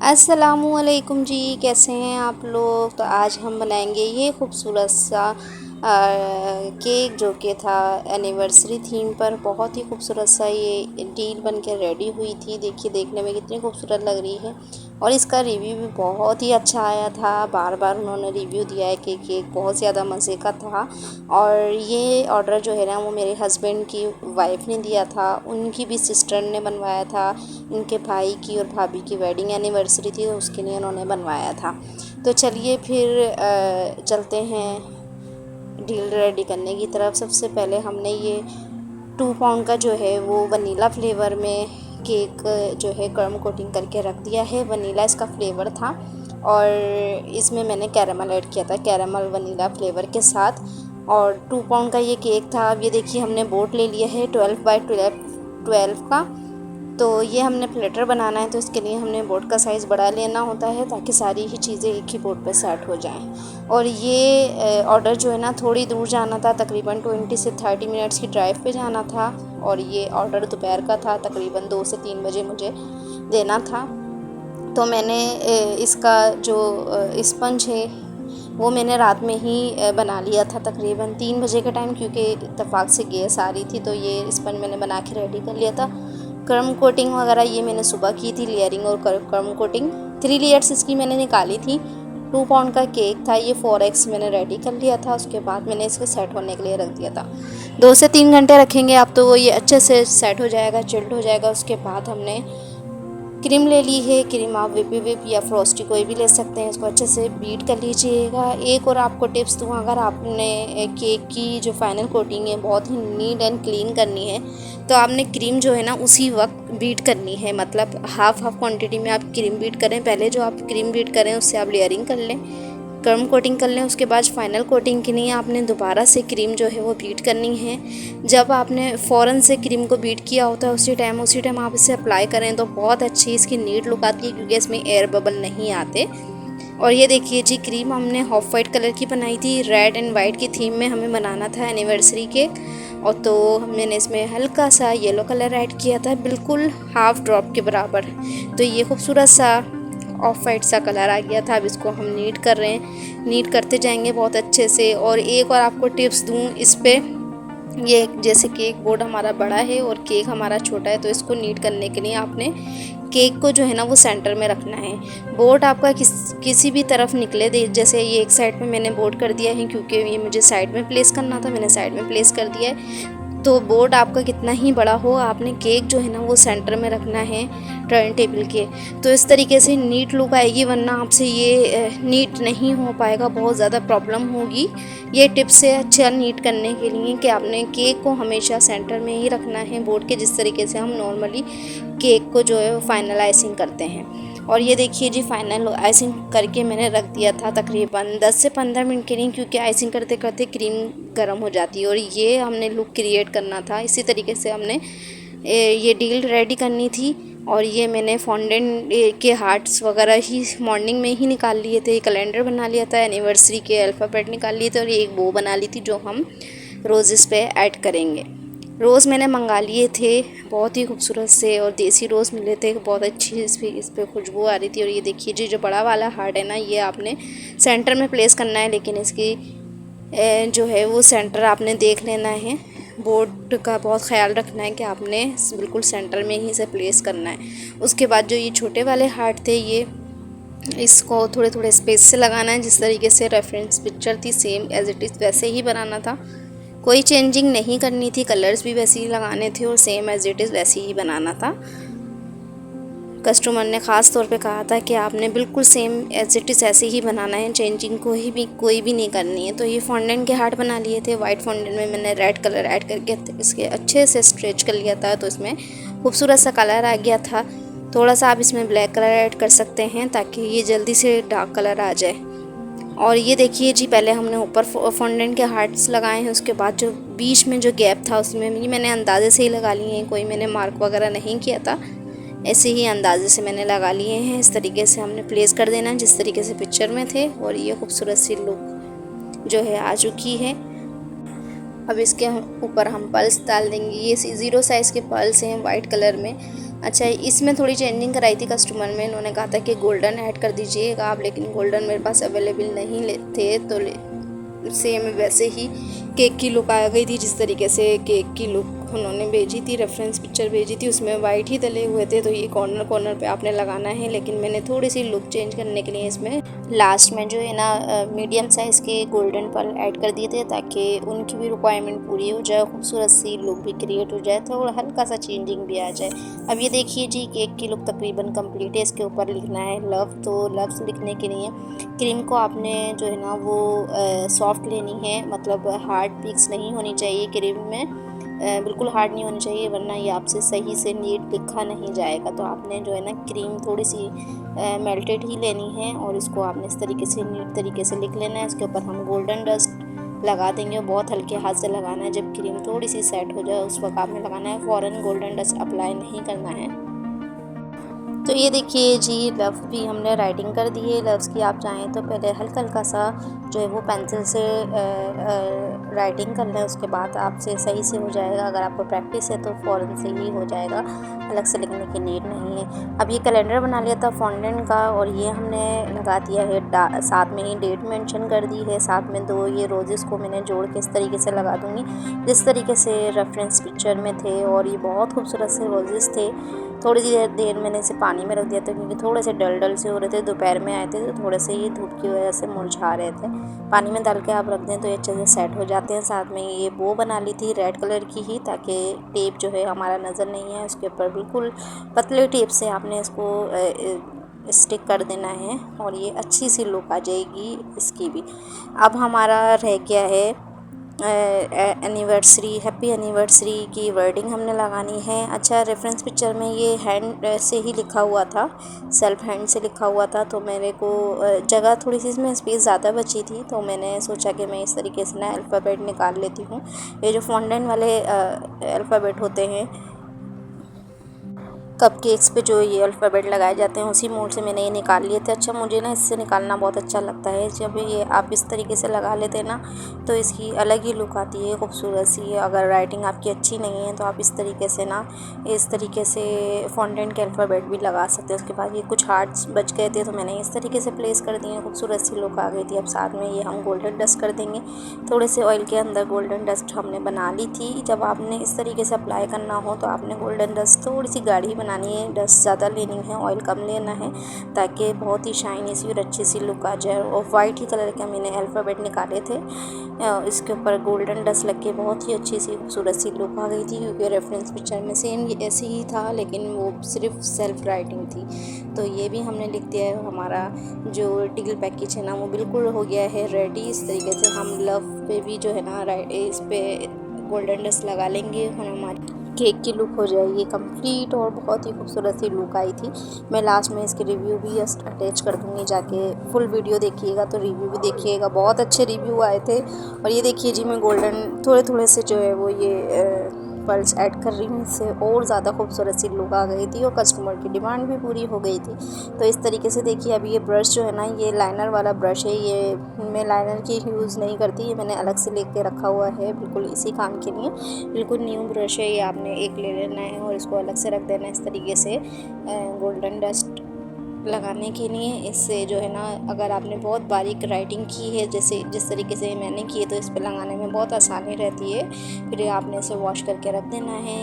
अस्सलामुअलैकुम जी, कैसे हैं आप लोग। तो आज हम बनाएंगे ये खूबसूरत सा केक जो कि था एनिवर्सरी थीम पर। बहुत ही खूबसूरत सा ये डील बन के रेडी हुई थी। देखिए देखने में कितनी खूबसूरत लग रही है और इसका रिव्यू भी बहुत ही अच्छा आया था। बार बार उन्होंने रिव्यू दिया है कि केक बहुत ज़्यादा मज़े का था। और ये ऑर्डर जो है ना वो मेरे हस्बैंड की वाइफ ने दिया था, उनकी भी सिस्टर ने बनवाया था। इनके भाई की और भाभी की वेडिंग एनिवर्सरी थी तो उसके लिए उन्होंने बनवाया था। तो चलिए फिर चलते हैं डील रेडी करने की तरफ। सबसे पहले हमने ये 2 पाउंड का जो है वो वनीला फ्लेवर में केक जो है गर्म कोटिंग करके रख दिया है। वनीला इसका फ्लेवर था और इसमें मैंने कैरामल ऐड किया था, कैरामल वनीला फ्लेवर के साथ। और 2 पाउंड का ये केक था। अब ये देखिए हमने बोर्ड ले लिया है 12 बाई 12 का। तो ये हमने प्लेटर बनाना है तो इसके लिए हमने बोर्ड का साइज़ बड़ा लेना होता है ताकि सारी ही चीज़ें एक ही बोर्ड पर सेट हो जाएं। और ये ऑर्डर जो है ना थोड़ी दूर जाना था, तकरीबन 20 से 30 मिनट्स की ड्राइव पे जाना था। और ये ऑर्डर दोपहर का था, तकरीबन 2 से 3 बजे मुझे देना था। तो मैंने इसका जो स्पंज है वो मैंने रात में ही बना लिया था तकरीबन 3 बजे के टाइम, क्योंकि इत्तेफाक से गैस आ रही थी। तो ये स्पंज मैंने बना के रेडी कर लिया था। क्रम कोटिंग वगैरह ये मैंने सुबह की थी, लेयरिंग और क्रम कोटिंग 3 लेयर्स इसकी मैंने निकाली थी। 2 पाउंड का केक था ये, 4x मैंने रेडी कर लिया था। उसके बाद मैंने इसको सेट होने के लिए रख दिया था। 2 से 3 घंटे रखेंगे आप तो ये अच्छे से सेट हो जाएगा, चिल्ड हो जाएगा। उसके बाद हमने क्रीम ले ली है। क्रीम आप विप या फ्रोस्टी कोई भी ले सकते हैं। इसको अच्छे से बीट कर लीजिएगा। एक और आपको टिप्स दूँ, अगर आपने केक की जो फाइनल कोटिंग है बहुत ही नीट एंड क्लीन करनी है तो आपने क्रीम जो है ना उसी वक्त बीट करनी है। मतलब हाफ क्वांटिटी में आप क्रीम बीट करें। पहले जो आप क्रीम बीट करें उससे आप लेयरिंग कर लें, गर्म कोटिंग कर लें। उसके बाद फाइनल कोटिंग के लिए आपने दोबारा से क्रीम जो है वो बीट करनी है। जब आपने फ़ौरन से क्रीम को बीट किया होता है उसी टाइम आप इसे अप्लाई करें तो बहुत अच्छी इसकी नीट लुक आती है, क्योंकि इसमें एयर बबल नहीं आते। और ये देखिए जी, क्रीम हमने ऑफ वाइट कलर की बनाई थी। रेड एंड वाइट की थीम में हमें बनाना था एनिवर्सरी केक। और तो मैंने इसमें हल्का सा येलो कलर ऐड किया था, बिल्कुल हाफ ड्रॉप के बराबर। तो ये खूबसूरत सा ऑफ वाइट सा कलर आ गया था। अब इसको हम नीट कर रहे हैं, नीट करते जाएंगे बहुत अच्छे से। और एक और आपको टिप्स दूँ इस पर, ये जैसे केक बोर्ड हमारा बड़ा है और केक हमारा छोटा है तो इसको नीट करने के लिए आपने केक को जो है ना वो सेंटर में रखना है। बोर्ड आपका किसी भी तरफ निकले दे, जैसे ये एक साइड पे मैंने बोर्ड कर दिया है क्योंकि ये मुझे साइड में प्लेस करना था, मैंने साइड में प्लेस कर दिया है। तो बोर्ड आपका कितना ही बड़ा हो, आपने केक जो है ना वो सेंटर में रखना है टर्न टेबल के। तो इस तरीके से नीट लुक आएगी, वरना आपसे ये नीट नहीं हो पाएगा, बहुत ज़्यादा प्रॉब्लम होगी। ये टिप्स है अच्छा नीट करने के लिए कि आपने केक को हमेशा सेंटर में ही रखना है बोर्ड के, जिस तरीके से हम नॉर्मली केक को जो है वो फाइनल आइसिंग करते हैं। और ये देखिए जी, फाइनल आइसिंग करके मैंने रख दिया था तकरीबन 10 से 15 मिनट के लिए, क्योंकि आइसिंग करते करते क्रीम गर्म हो जाती है और ये हमने लुक क्रिएट करना था। इसी तरीके से हमने ये डील रेडी करनी थी। और ये मैंने फॉन्डेंट के हार्ट्स वगैरह ही मॉर्निंग में ही निकाल लिए थे। कैलेंडर बना लिया था, एनिवर्सरी के अल्फ़ाबेट निकाल लिए थे और एक बो बना ली थी जो हम रोज़ेस पे ऐड करेंगे। रोज़ मैंने मंगा लिए थे बहुत ही खूबसूरत से, और देसी रोज़ मिले थे बहुत अच्छी, इस पर खुशबू आ रही थी। और ये देखिए जी, जो बड़ा वाला हार्ट है ना ये आपने सेंटर में प्लेस करना है, लेकिन इसकी जो है वो सेंटर आपने देख लेना है। बोर्ड का बहुत ख्याल रखना है कि आपने बिल्कुल सेंटर में ही इसे प्लेस करना है। उसके बाद जो ये छोटे वाले हार्ट थे ये इसको थोड़े थोड़े स्पेस से लगाना है, जिस तरीके से रेफरेंस पिक्चर थी सेम एज इट इज़ वैसे ही बनाना था, कोई चेंजिंग नहीं करनी थी। कलर्स भी वैसे ही लगाने थे और सेम एज इट इज़ वैसे ही बनाना था। कस्टमर ने ख़ास तौर पे कहा था कि आपने बिल्कुल सेम एज इट इज़ ऐसे ही बनाना है, चेंजिंग कोई भी नहीं करनी है। तो ये फॉन्डेंट के हार्ट बना लिए थे। वाइट फॉन्डेंट में मैंने रेड कलर ऐड करके इसके अच्छे से स्ट्रेच कर लिया था, तो इसमें खूबसूरत सा कलर आ गया था। थोड़ा सा आप इसमें ब्लैक कलर ऐड कर सकते हैं ताकि ये जल्दी से डार्क कलर आ जाए। और ये देखिए जी, पहले हमने ऊपर फॉन्डेंट के हार्ट्स लगाए हैं, उसके बाद जो बीच में जो गैप था उसमें ये मैंने अंदाज़े से ही लगा लिए हैं, कोई मैंने मार्क वगैरह नहीं किया था, ऐसे ही अंदाजे से मैंने लगा लिए हैं। इस तरीके से हमने प्लेस कर देना जिस तरीके से पिक्चर में थे। और ये खूबसूरत सी लुक जो है आ चुकी है। अब इसके ऊपर हम पल्स डाल देंगे। ये 0 साइज़ के पल्स हैं वाइट कलर में, अच्छा, इसमें थोड़ी चेंजिंग कराई थी कस्टमर में, इन्होंने कहा था कि गोल्डन ऐड कर दीजिएगा आप, लेकिन गोल्डन मेरे पास अवेलेबल नहीं थे, तो सेम वैसे ही केक की लुक आ गई थी जिस तरीके से केक की लुक उन्होंने भेजी थी, रेफरेंस पिक्चर भेजी थी, उसमें वाइट ही तले हुए थे। तो ये कॉर्नर कॉर्नर पे आपने लगाना है, लेकिन मैंने थोड़ी सी लुक चेंज करने के लिए इसमें लास्ट में जो है ना मीडियम साइज़ के गोल्डन पर्ल ऐड कर दिए थे, ताकि उनकी भी रिक्वायरमेंट पूरी हो जाए, खूबसूरत सी लुक भी क्रिएट हो जाए, थोड़ा हल्का सा चेंजिंग भी आ जाए। अब ये देखिए जी, केक की लुक तकरीबन कंप्लीट है। इसके ऊपर लिखना है लव, तो लव्स लिखने के लिए क्रीम को आपने जो है ना वो सॉफ्ट लेनी है, मतलब हार्ड पिक्स नहीं होनी चाहिए क्रीम में, बिल्कुल हार्ड नहीं होनी चाहिए, वरना ये आपसे सही से नीट लिखा नहीं जाएगा। तो आपने जो है ना क्रीम थोड़ी सी मेल्टेड ही लेनी है, और इसको आपने इस तरीके से नीट तरीके से लिख लेना है। इसके ऊपर हम गोल्डन डस्ट लगा देंगे, बहुत हल्के हाथ से लगाना है। जब क्रीम थोड़ी सी सेट हो जाए उस वक्त आपने लगाना है, फ़ौरन गोल्डन डस्ट अप्लाई नहीं करना है। तो ये देखिए जी, लव भी हमने राइटिंग कर दी है। लव्स की आप चाहें तो पहले हल्का हल्का सा जो है वो पेंसिल से राइटिंग कर लें, उसके बाद आपसे सही से हो जाएगा। अगर आपको प्रैक्टिस है तो फ़ौरन से ही हो जाएगा, अलग से लिखने की नीड नहीं है। अब ये कैलेंडर बना लिया था फॉन्डेंट का, और ये हमने लगा दिया है, साथ में ही डेट मेंशन कर दी है, साथ में 2 ये रोजेस को मैंने जोड़ के इस तरीके से लगा दूँगी जिस तरीके से रेफरेंस पिक्चर में थे। और ये बहुत खूबसूरत से रोजेस थे। थोड़ी देर मैंने इसे पानी में रख दिया था, क्योंकि थोड़े से डल से हो रहे थे, दोपहर में आए थे तो थोड़े से ये धूप की वजह से मुरझा रहे थे। पानी में डाल के आप रख दें तो ये अच्छे से सेट हो जाते हैं। साथ में ये बो बना ली थी रेड कलर की ही, ताकि टेप जो है हमारा नज़र नहीं है उसके ऊपर, बिल्कुल पतले टेप से आपने इसको स्टिक कर देना है, और ये अच्छी सी लुक आ जाएगी इसकी भी। अब हमारा रह गया है एनिवर्सरी, हैप्पी एनिवर्सरी की वर्डिंग हमने लगानी है। अच्छा, रेफरेंस पिक्चर में ये हैंड से ही लिखा हुआ था, सेल्फ हैंड से लिखा हुआ था, तो मेरे को जगह थोड़ी सी इसमें स्पेस ज़्यादा बची थी, तो मैंने सोचा कि मैं इस तरीके से ना अल्फ़ाबेट निकाल लेती हूँ। ये जो फॉन्डेंट वाले अल्फ़ाबेट होते हैं कपकेक्स पे, जो ये अल्फ़ाबेट लगाए जाते हैं, उसी मोड से मैंने ये निकाल लिए थे। अच्छा, मुझे ना इससे निकालना बहुत अच्छा लगता है। जब ये आप इस तरीके से लगा लेते हैं ना तो इसकी अलग ही लुक आती है, खूबसूरत सी। अगर राइटिंग आपकी अच्छी नहीं है तो आप इस तरीके से ना, इस तरीके से फॉन्डेंट के अल्फ़ाबेट भी लगा सकते हैं। उसके बाद ये कुछ हार्ट्स बच गए थे तो मैंने इस तरीके से प्लेस कर दिए, खूबसूरत सी लुक आ गई थी। अब साथ में ये हम गोल्डन डस्ट कर देंगे, थोड़े से ऑयल के अंदर गोल्डन डस्ट हमने बना ली थी। जब आपने इस तरीके से अप्लाई करना हो तो आपने गोल्डन डस्ट थोड़ी सी गाढ़ी बनानी है, डस्ट ज़्यादा लेनी है, ऑयल कम लेना है, ताकि बहुत ही शाइनी सी और अच्छी सी लुक आ जाए। और वाइट ही कलर के मैंने अल्फ़ाबेट निकाले थे, इसके ऊपर गोल्डन डस्ट लग के बहुत ही अच्छी सी खूबसूरत सी लुक आ गई थी, क्योंकि रेफरेंस पिक्चर में सेम ऐसे ही था, लेकिन वो सिर्फ सेल्फ राइटिंग थी। तो ये भी हमने लिख दिया है। हमारा जो डील पैकेज है ना वो बिल्कुल हो गया है रेडी। इस तरीके से हम लव पे भी जो है ना इस पे गोल्डन डस्ट लगा लेंगे, और हमारी केक की लुक हो जाएगी कंप्लीट, और बहुत ही खूबसूरत सी लुक आई थी। मैं लास्ट में इसके रिव्यू भी अटैच कर दूँगी, जाके फुल वीडियो देखिएगा तो रिव्यू भी देखिएगा, बहुत अच्छे रिव्यू आए थे। और ये देखिए जी, मैं गोल्डन थोड़े थोड़े से जो है वो ये पर्ल्स ऐड कर रही हूँ, इससे और ज़्यादा खूबसूरत सी लुक आ गई थी, और कस्टमर की डिमांड भी पूरी हो गई थी। तो इस तरीके से देखिए, अभी ये ब्रश जो है ना, ये लाइनर वाला ब्रश है, ये मैं लाइनर की यूज़ नहीं करती, ये मैंने अलग से लेके रखा हुआ है बिल्कुल इसी काम के लिए। बिल्कुल न्यू ब्रश है ये, आपने एक ले लेना है और इसको अलग से रख देना है इस तरीके से गोल्डन डस्ट लगाने के लिए। इससे जो है ना, अगर आपने बहुत बारीक राइटिंग की है जैसे जिस तरीके से मैंने की है, तो इस पर लगाने में बहुत आसानी रहती है। फिर आपने इसे वॉश करके रख देना है,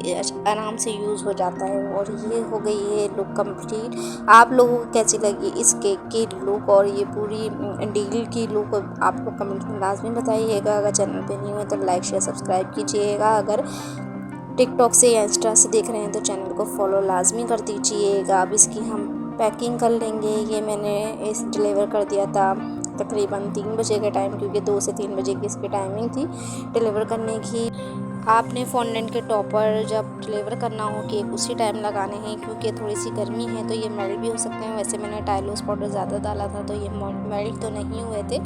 ये आराम से यूज़ हो जाता है। और ये हो गई है लुक कंप्लीट। आप लोगों को कैसी लगी इस केक की लुक और ये पूरी डील की लुक, आप लोग कमेंट में लाजमी बताइएगा। अगर चैनल पे न्यू है तो लाइक शेयर सब्सक्राइब कीजिएगा। अगर टिकटॉक से या इंस्टा से देख रहे हैं तो चैनल को फॉलो लाजमी कर दीजिएगा। अब इसकी हम पैकिंग कर लेंगे। ये मैंने इस डिलीवर कर दिया था तकरीबन 3 बजे के टाइम, क्योंकि 2 से 3 बजे की इसकी टाइमिंग थी डिलीवर करने की। आपने फॉन्डेंट के टॉपर जब डिलीवर करना हो केक उसी टाइम लगाने हैं, क्योंकि थोड़ी सी गर्मी है तो ये मेल्ट भी हो सकते हैं। वैसे मैंने टाइलोस पाउडर ज़्यादा डाला था तो ये मेल्ट तो नहीं हुए थे।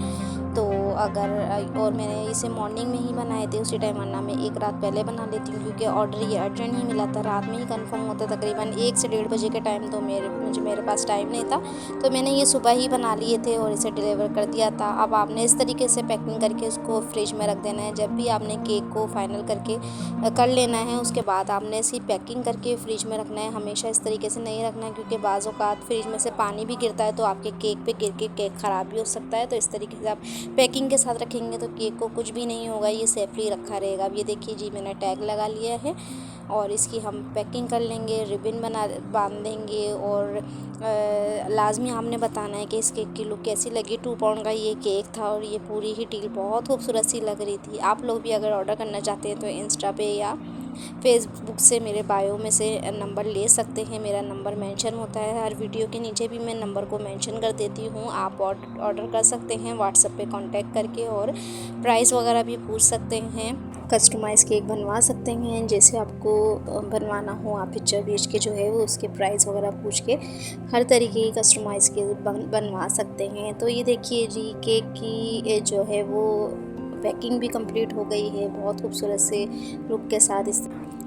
तो अगर और मैंने इसे मॉर्निंग में ही बनाए थे उसी टाइम, वरना मैं एक रात पहले बना लेती हूँ, क्योंकि ऑर्डर ये अर्जेंट ही मिला था, रात में ही कंफर्म होता तकरीबन 1 से 1:30 बजे के टाइम। तो मेरे पास टाइम नहीं था, तो मैंने ये सुबह ही बना लिए थे और इसे डिलीवर कर दिया था। अब आपने इस तरीके से पैकिंग करके उसको फ्रिज में रख देना है। जब भी आपने केक को फाइनल करके कर लेना है। उसके बाद आपने इसी पैकिंग करके फ्रिज में रखना है। हमेशा इस तरीके से नहीं रखना है, क्योंकि बाज़ औक़ात फ्रिज में से पानी भी गिरता है तो आपके केक पे गिर के केक ख़राब भी हो सकता है। तो इस तरीके से आप पैकिंग के साथ रखेंगे तो केक को कुछ भी नहीं होगा, ये सेफली रखा रहेगा। अब ये देखिए जी, मैंने टैग लगा लिया है और इसकी हम पैकिंग कर लेंगे, रिबन बांध देंगे। और लाजमी आपने बताना है कि इस केक की लुक कैसी लगी। 2 पाउंड का ये केक था और ये पूरी ही डील बहुत खूबसूरत सी लग रही थी। आप लोग भी अगर ऑर्डर करना चाहते हैं तो इंस्टा पे या फेसबुक से मेरे बायो में से नंबर ले सकते हैं। मेरा नंबर मेंशन होता है हर वीडियो के नीचे, भी मैं नंबर को मेंशन कर देती हूँ। आप ऑर्डर कर सकते हैं व्हाट्सएप पे कांटेक्ट करके, और प्राइस वगैरह भी पूछ सकते हैं। कस्टमाइज़ केक बनवा सकते हैं, जैसे आपको बनवाना हो। आप पिक्चर भेज के जो है वो उसके प्राइस वगैरह पूछ के हर तरीके की कस्टमाइज़ केक बनवा सकते हैं। तो ये देखिए जी, केक की जो है वो पैकिंग भी कंप्लीट हो गई है बहुत खूबसूरत से लुक के साथ। इस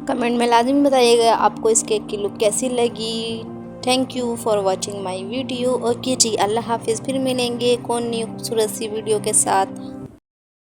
कमेंट में लाज़मी बताइएगा आपको इस केक की लुक कैसी लगी। Thank you for watching my video. Okay जी, अल्लाह हाफिज़। फिर मिलेंगे कौन न्यू खूबसूरत सी वीडियो के साथ।